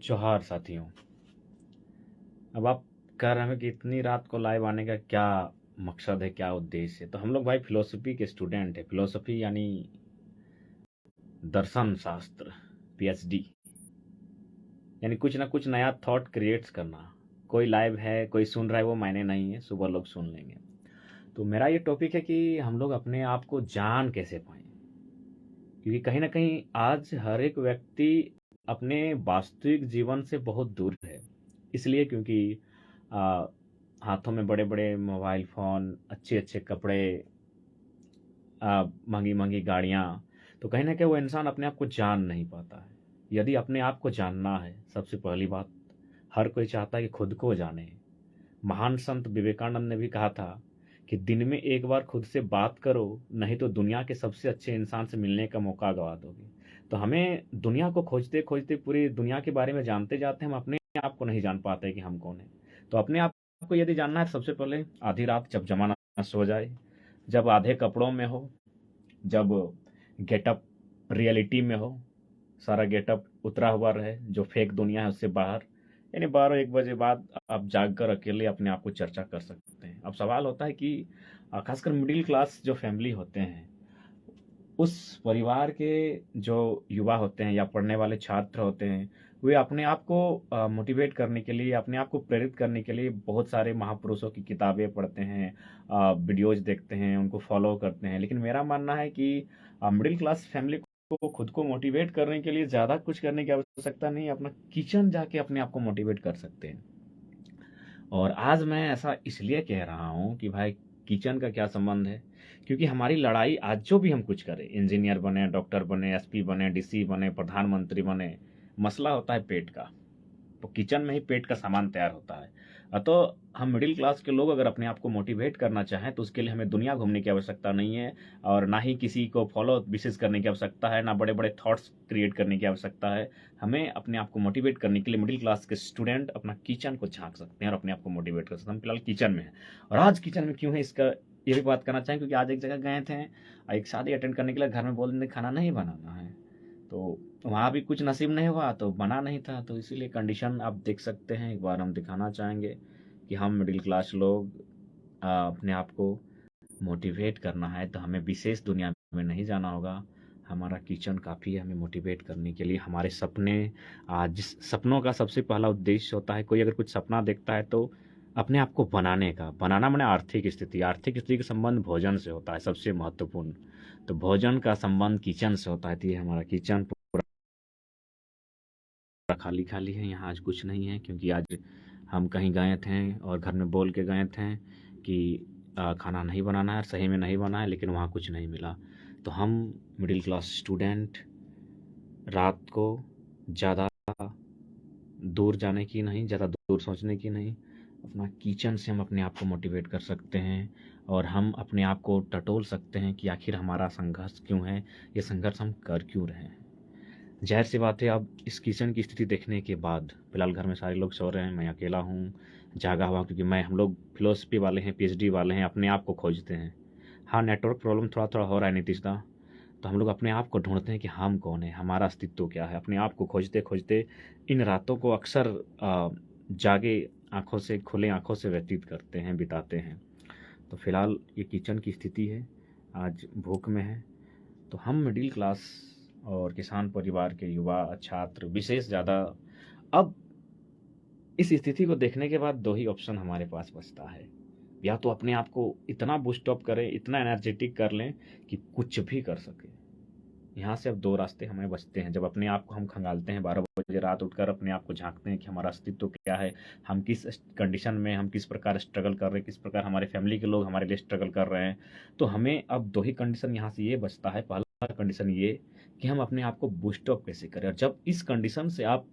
जोहार साथियों। अब आप कह रहे हैं कि इतनी रात को लाइव आने का क्या मकसद है, क्या उद्देश्य है। तो हम लोग भाई फिलोसफी के स्टूडेंट है। फिलोसफी यानी दर्शन शास्त्र, पीएचडी, यानी कुछ ना कुछ नया थॉट क्रिएट्स करना। कोई लाइव है, कोई सुन रहा है, वो मायने नहीं है, सुबह लोग सुन लेंगे। तो मेरा ये टॉपिक है कि हम लोग अपने आप को जान कैसे पाएं, क्योंकि कहीं ना कहीं आज हर एक व्यक्ति अपने वास्तविक जीवन से बहुत दूर है। इसलिए क्योंकि आ, हाथों में बड़े बड़े मोबाइल फ़ोन, अच्छे अच्छे कपड़े, महंगी महंगी गाड़ियाँ। तो कहीं ना कहीं वो इंसान अपने आप को जान नहीं पाता है। यदि अपने आप को जानना है, सबसे पहली बात, हर कोई चाहता है कि खुद को जाने। महान संत विवेकानंद ने भी कहा था कि दिन में एक बार खुद से बात करो, नहीं तो दुनिया के सबसे अच्छे इंसान से मिलने का मौका गवा दोगे। तो हमें दुनिया को खोजते खोजते पूरी दुनिया के बारे में जानते जाते हैं, हम अपने आप को नहीं जान पाते कि हम कौन है। तो अपने आप को यदि जानना है, सबसे पहले आधी रात जब जमाना सो जाए, जब आधे कपड़ों में हो, जब गेटअप रियलिटी में हो, सारा गेटअप उतरा हुआ रहे, जो फेक दुनिया है उससे बाहर, यानी 12-1 बजे बाद आप जाग कर अकेले अपने आप को चर्चा कर सकते हैं। अब सवाल होता है कि खासकर मिडिल क्लास जो फैमिली होते हैं, उस परिवार के जो युवा होते हैं या पढ़ने वाले छात्र होते हैं, वे अपने आप को मोटिवेट करने के लिए, अपने आप को प्रेरित करने के लिए बहुत सारे महापुरुषों की किताबें पढ़ते हैं, वीडियोज देखते हैं, उनको फॉलो करते हैं। लेकिन मेरा मानना है कि मिडिल क्लास फैमिली को खुद को मोटिवेट करने के लिए ज़्यादा कुछ करने की आवश्यकता नहीं है, अपना किचन जाके अपने आप को मोटिवेट कर सकते हैं। और आज मैं ऐसा इसलिए कह रहा हूँ कि भाई किचन का क्या संबंध है, क्योंकि हमारी लड़ाई आज जो भी हम कुछ करें, इंजीनियर बने, डॉक्टर बने, एसपी बने, डीसी बने, प्रधानमंत्री बने, मसला होता है पेट का। तो किचन में ही पेट का सामान तैयार होता है। तो हम मिडिल क्लास के लोग अगर अपने आप को मोटिवेट करना चाहें, तो उसके लिए हमें दुनिया घूमने की आवश्यकता नहीं है, और ना ही किसी को फॉलो विशेष करने की आवश्यकता है, ना बड़े बड़े थॉट्स क्रिएट करने की आवश्यकता है। हमें अपने आप को मोटिवेट करने के लिए मिडिल क्लास के स्टूडेंट अपना किचन को झांक सकते हैं और अपने आप को मोटिवेट कर सकते हैं। हम फिलहाल किचन में हैं, और आज किचन में क्यों है इसका ये भी बात करना चाहें, क्योंकि आज एक जगह गए थे, एक शादी अटेंड करने के लिए। घर में बोल देंगे खाना नहीं बनाना है, तो वहाँ भी कुछ नसीब नहीं हुआ, तो बना नहीं था। तो इसीलिए कंडीशन आप देख सकते हैं। एक बार हम दिखाना चाहेंगे कि हम मिडिल क्लास लोग अपने आप को मोटिवेट करना है तो हमें विशेष दुनिया में नहीं जाना होगा। हमारा किचन काफ़ी है हमें मोटिवेट करने के लिए। हमारे सपने, जिस सपनों का सबसे पहला उद्देश्य होता है, कोई अगर कुछ सपना देखता है तो अपने आप को बनाने का। बनाना माने आर्थिक स्थिति, आर्थिक स्थिति का संबंध भोजन से होता है सबसे महत्वपूर्ण। तो भोजन का संबंध किचन से होता है। तो ये हमारा किचन पूरा खाली खाली है, यहाँ आज कुछ नहीं है, क्योंकि आज हम कहीं गए थे और घर में बोल के गए थे कि खाना नहीं बनाना है, सही में नहीं बना है, लेकिन वहाँ कुछ नहीं मिला। तो हम मिडिल क्लास स्टूडेंट रात को ज़्यादा दूर जाने की नहीं, ज़्यादा दूर सोचने की नहीं, अपना किचन से हम अपने आप को मोटिवेट कर सकते हैं, और हम अपने आप को टटोल सकते हैं कि आखिर हमारा संघर्ष क्यों है, ये संघर्ष हम कर क्यों रहे हैं। ज़ाहिर सी बात है, अब इस किचन की स्थिति देखने के बाद, फिलहाल घर में सारे लोग सो रहे हैं, मैं अकेला हूँ, जागा हुआ, क्योंकि हम लोग फिलोसफी वाले हैं, पीएचडी वाले हैं, अपने आप को खोजते हैं। हाँ, नेटवर्क प्रॉब्लम थोड़ा थोड़ा हो रहा है नीतीश दा। तो हम लोग अपने आप को ढूंढते हैं कि हम कौन है, हमारा अस्तित्व क्या है। अपने आप को खोजते खोजते इन रातों को अक्सर जागे आंखों से, खुले आंखों से व्यतीत करते हैं, बिताते हैं। तो फिलहाल ये किचन की स्थिति है, आज भूख में है। तो हम मिडिल क्लास और किसान परिवार के युवा छात्र विशेष ज़्यादा, अब इस स्थिति को देखने के बाद दो ही ऑप्शन हमारे पास बचता है। या तो अपने आप को इतना बूस्ट अप करें, इतना एनर्जेटिक कर लें कि कुछ भी कर सके। यहाँ से अब दो रास्ते हमें बचते हैं। जब अपने आप को हम खंगालते हैं 12 बजे रात उठकर, अपने आप को झांकते हैं कि हमारा अस्तित्व क्या है, हम किस कंडीशन में, हम किस प्रकार स्ट्रगल कर रहे हैं, किस प्रकार हमारे फैमिली के लोग हमारे लिए स्ट्रगल कर रहे हैं। तो हमें अब दो ही कंडीशन यहाँ से ये बचता है। पहला कंडीशन ये कि हम अपने आप को बूस्ट अप कैसे करें। और जब इस कंडीशन से आप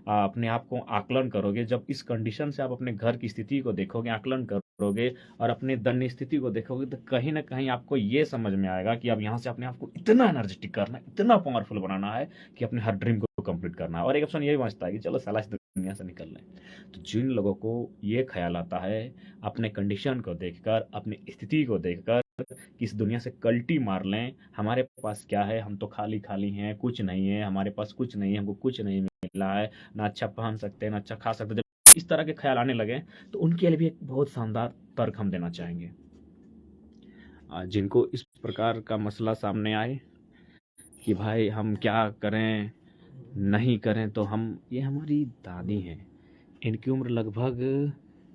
अपने आप को आकलन करोगे, जब इस कंडीशन से आप अपने घर की स्थिति को देखोगे, आकलन करोगे, और अपने दन्य स्थिति को देखोगे, तो कहीं ना कहीं आपको ये समझ में आएगा कि अब यहाँ से अपने आप को इतना एनर्जेटिक करना है, इतना पावरफुल बनाना है कि अपने हर ड्रीम को कंप्लीट करना है। और एक ऑप्शन ये भी बचता है कि चलो साला इस दुनिया से निकल लें। तो जिन लोगों को ये ख्याल आता है अपने कंडीशन को देखकर, अपनी स्थिति को देखकर, कि इस दुनिया से कल्टी मार लें, हमारे पास क्या है, हम तो खाली खाली हैं, कुछ नहीं है, हमारे पास कुछ नहीं है, हमको कुछ नहीं मिला है, ना अच्छा पहन सकते हैं, ना अच्छा खा सकते हैं। जब इस तरह के ख्याल आने लगे तो उनके लिए भी एक बहुत शानदार तर्क हम देना चाहेंगे। जिनको इस प्रकार का मसला सामने आए कि भाई हम क्या करें नहीं करें, तो हम, ये हमारी दादी हैं, इनकी उम्र लगभग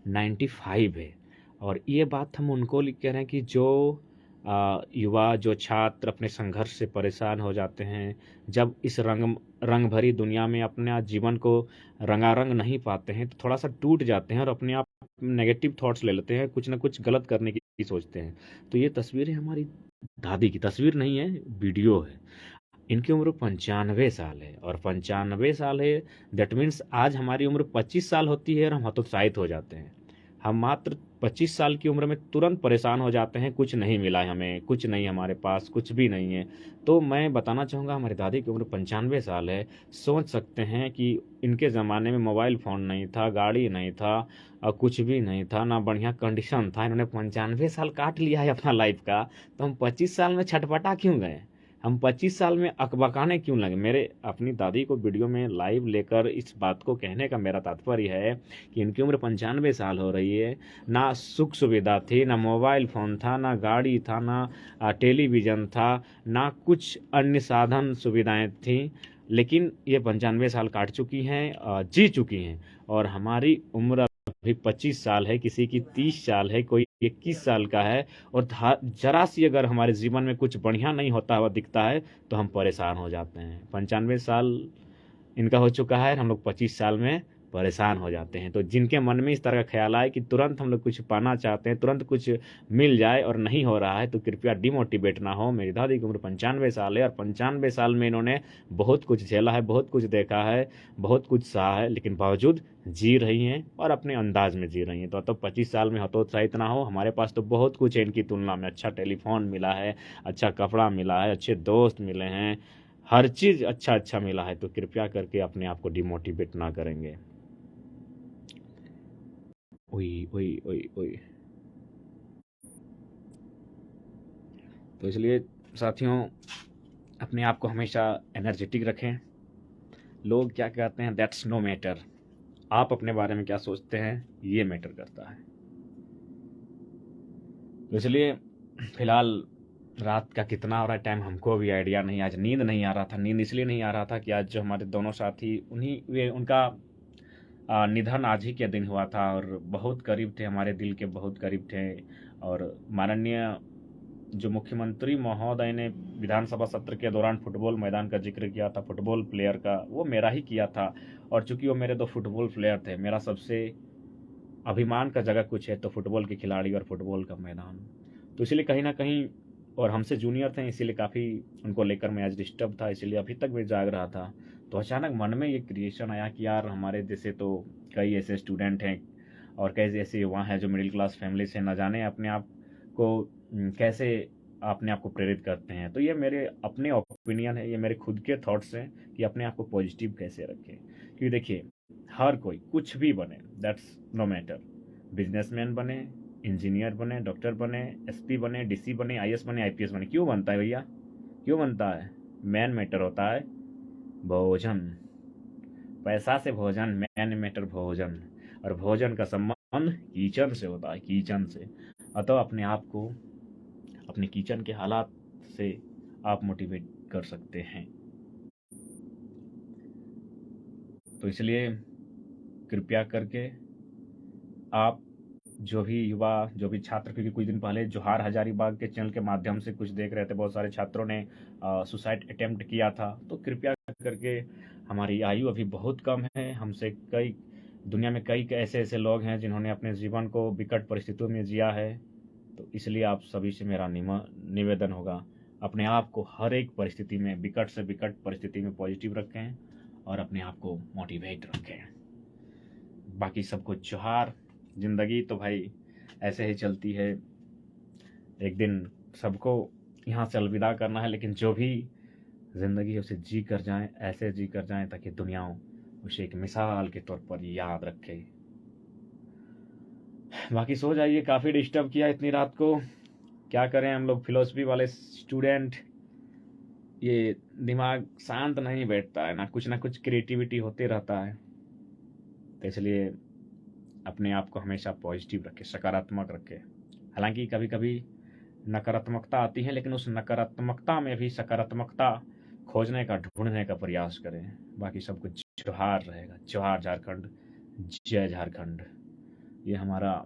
95 है। और ये बात हम उनको लिख कह रहे हैं कि जो युवा, जो छात्र अपने संघर्ष से परेशान हो जाते हैं, जब इस रंग भरी दुनिया में अपने जीवन को रंगारंग नहीं पाते हैं, तो थोड़ा सा टूट जाते हैं और अपने आप नेगेटिव थॉट्स ले लेते हैं, कुछ ना कुछ गलत करने की सोचते हैं। तो ये तस्वीर है हमारी दादी की, तस्वीर नहीं है, वीडियो है। इनकी उम्र 95 साल है, और 95 साल है, दैट मीन्स आज हमारी उम्र 25 साल होती है और हम हतोत्साहित हो जाते हैं। हम मात्र 25 साल की उम्र में तुरंत परेशान हो जाते हैं, कुछ नहीं मिला है हमें, कुछ नहीं, हमारे पास कुछ भी नहीं है। तो मैं बताना चाहूँगा, हमारी दादी की उम्र 95 साल है। सोच सकते हैं कि इनके ज़माने में मोबाइल फ़ोन नहीं था, गाड़ी नहीं था, और कुछ भी नहीं था, ना बढ़िया कंडीशन था। इन्होंने 95 साल काट लिया है अपना लाइफ का, तो हम 25 साल में छटपटा क्यों गए? हम 25 साल में अकबकाने क्यों लगे? मेरे अपनी दादी को वीडियो में लाइव लेकर इस बात को कहने का मेरा तात्पर्य है कि इनकी उम्र 95 साल हो रही है, ना सुख सुविधा थी, ना मोबाइल फ़ोन था, ना गाड़ी था, ना टेलीविज़न था, ना कुछ अन्य साधन सुविधाएं थी। लेकिन ये 95 साल काट चुकी हैं, जी चुकी हैं। और हमारी उम्र अभी 25 साल है, किसी की 30 साल है, कोई 21 साल का है, और जरा सी अगर हमारे जीवन में कुछ बढ़िया नहीं होता हुआ दिखता है तो हम परेशान हो जाते हैं। 95 साल इनका हो चुका है, हम लोग 25 साल में परेशान हो जाते हैं। तो जिनके मन में इस तरह का ख्याल आए कि तुरंत हम लोग कुछ पाना चाहते हैं, तुरंत कुछ मिल जाए और नहीं हो रहा है, तो कृपया डिमोटिवेट ना हो। मेरी दादी की उम्र 95 साल है, और 95 साल में इन्होंने बहुत कुछ झेला है, बहुत कुछ देखा है, बहुत कुछ सहा है, लेकिन बावजूद जी रही हैं और अपने अंदाज में जी रही हैं। तो 25 साल में हतोत्साहित ना हो, हमारे पास तो बहुत कुछ है इनकी तुलना में। अच्छा टेलीफोन मिला है, अच्छा कपड़ा मिला है, अच्छे दोस्त मिले हैं, हर चीज़ अच्छा अच्छा मिला है। तो कृपया करके अपने आप को डिमोटिवेट ना करेंगे। ओई ओई ओई ओई। तो इसलिए साथियों, अपने आप को हमेशा एनर्जेटिक रखें। लोग क्या कहते हैं, दैट्स नो मैटर। आप अपने बारे में क्या सोचते हैं, ये मैटर करता है। तो इसलिए फिलहाल रात का कितना हो रहा है टाइम हमको भी आइडिया नहीं। आज नींद नहीं आ रहा था। नींद इसलिए नहीं आ रहा था कि आज जो हमारे दोनों साथी, उनका निधन आज ही के दिन हुआ था, और बहुत करीब थे, हमारे दिल के बहुत करीब थे। और माननीय जो मुख्यमंत्री महोदय ने विधानसभा सत्र के दौरान फुटबॉल मैदान का जिक्र किया था, फुटबॉल प्लेयर का, वो मेरा ही किया था। और चूंकि वो मेरे दो फुटबॉल प्लेयर थे, मेरा सबसे अभिमान का जगह कुछ है तो फुटबॉल के खिलाड़ी और फुटबॉल का मैदान। तो इसलिए कहीं ना कहीं, और हमसे जूनियर थे, इसीलिए काफ़ी उनको लेकर मैं आज डिस्टर्ब था, इसीलिए अभी तक भी जाग रहा था। तो अचानक मन में ये क्रिएशन आया कि यार, हमारे जैसे तो कई ऐसे स्टूडेंट हैं और कई ऐसे युवा हैं जो मिडिल क्लास फैमिली से, न जाने अपने आप को कैसे अपने आप को प्रेरित करते हैं। तो ये मेरे अपने ओपिनियन है, ये मेरे खुद के थॉट्स हैं कि अपने आप को पॉजिटिव कैसे रखें। क्योंकि देखिए, हर कोई कुछ भी बने, दैट्स नो मैटर। बिजनेसमैन बने, इंजीनियर बने, डॉक्टर बने, एसपी बने, डीसी बने, आईएएस बने, आईपीएस बने, क्यों बनता है भैया? क्यों बनता है? मैन मैटर होता है भोजन। पैसा से भोजन, मैन मैटर भोजन। और भोजन का संबंध किचन से होता है, किचन से। अतः अपने आप को अपने किचन के हालात से आप मोटिवेट कर सकते हैं। तो इसलिए कृपया करके आप, जो भी युवा, जो भी छात्र, क्योंकि कुछ दिन पहले जोहार हजारीबाग के चैनल के माध्यम से कुछ देख रहे थे, बहुत सारे छात्रों ने सुसाइड अटेम्प्ट किया था। तो कृपया करके, हमारी आयु अभी बहुत कम है, हमसे कई, दुनिया में कई ऐसे ऐसे लोग हैं जिन्होंने अपने जीवन को विकट परिस्थितियों में जिया है। तो इसलिए आप सभी से मेरा निवेदन होगा, अपने आप को हर एक परिस्थिति में, विकट से विकट परिस्थिति में पॉजिटिव रखें और अपने आप को मोटिवेट रखें। बाकी सबको जोहार। ज़िंदगी तो भाई ऐसे ही चलती है, एक दिन सबको यहाँ से अलविदा करना है, लेकिन जो भी ज़िंदगी है उसे जी कर जाएं, ऐसे जी कर जाएं ताकि दुनिया उसे एक मिसाल के तौर पर याद रखे। बाकी सो जाइए, काफ़ी डिस्टर्ब किया इतनी रात को, क्या करें हम लोग फिलोसफी वाले स्टूडेंट, ये दिमाग शांत नहीं बैठता है, ना कुछ क्रिएटिविटी होते रहता है। तो इसलिए अपने आप को हमेशा पॉजिटिव रखें, सकारात्मक रखें। हालाँकि कभी-कभी नकारात्मकता आती है, लेकिन उस नकारात्मकता में भी सकारात्मकता खोजने का, ढूँढने का प्रयास करें। बाकी सब कुछ जोहार रहेगा। जोहार झारखंड, जय झारखंड। ये हमारा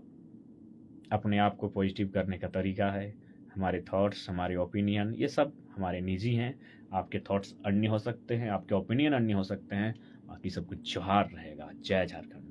अपने आप को पॉजिटिव करने का तरीका है। हमारे थॉट्स, हमारे ओपिनियन, ये सब हमारे निजी हैं। आपके थॉट्स अन्य हो सकते हैं, आपके ओपिनियन अन्य हो सकते हैं, बाकी सब कुछ जोहार रहेगा। जय झारखंड।